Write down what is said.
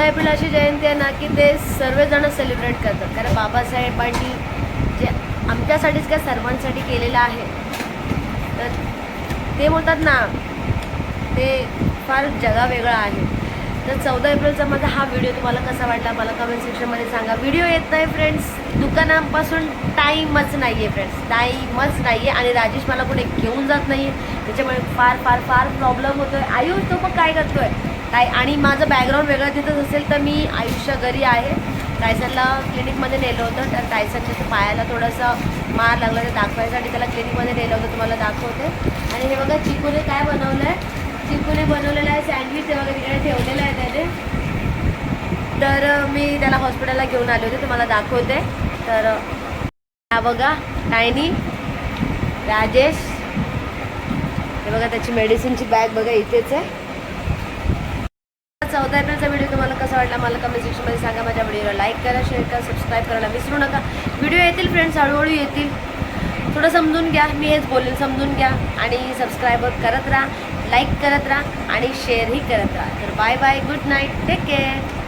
April अशी जयंती आहे ना की ते सर्वजण सेलिब्रेट करतात, कारण बाबासाहेबांनी जे आमच्यासाठीच काय सर्वांसाठी केलेलं आहे, तर ते बोलतात ना ते फार जगावेगळं आहे. तर 14 एप्रिलचा माझा हा व्हिडिओ तुम्हाला कसा वाटला मला कमेंट सेक्शनमध्ये सांगा. व्हिडिओ येत नाही फ्रेंड्स, दुकानापासून टाईमच नाही आहे फ्रेंड्स, टाईमच नाही आहे. आणि राजेश मला कुठे घेऊन जात नाही आहे, त्याच्यामुळे फार फार फार प्रॉब्लेम होतो आहे. आयुष तो पण काय करतो आहे काय, आणि माझं बॅकग्राऊंड वेगळं तिथंच असेल तर मी आयुष्य घरी आहे. टायसनला क्लिनिकमध्ये नेलं होतं, तर टायसनच्या पायाला थोडंसं मार लागला, तर दाखवायसाठी त्याला क्लिनिकमध्ये नेलं होतं, तुम्हाला दाखवते. आणि हे बघा चिकूने काय बनवलं आहे, चिकूने बनवलेलं आहे सँडविच, हे बघा तिकडे ठेवलेलं आहे त्याने. तर मी त्याला हॉस्पिटलला घेऊन आले होते, तुम्हाला दाखवते. तर हा बघा टायनी, राजेश, हे बघा त्याची मेडिसिनची बॅग बघा इथेच आहे. 14 एप्रिलचा व्हिडिओ तुम्हाला कसा वाटला मला कमेंट सेक्शनमध्ये सांगा. माझ्या व्हिडिओला लाईक करा, शेअर करा, सबस्क्राईब करायला विसरू नका. व्हिडिओ येतील फ्रेंड्स, हळूहळू येतील, थोडं समजून घ्या, मी हेच बोलेल, समजून घ्या. आणि सबस्क्राईब करत राहा, लाईक करत राहा आणि शेअरही करत राहा. तर bye bye, good night, take care.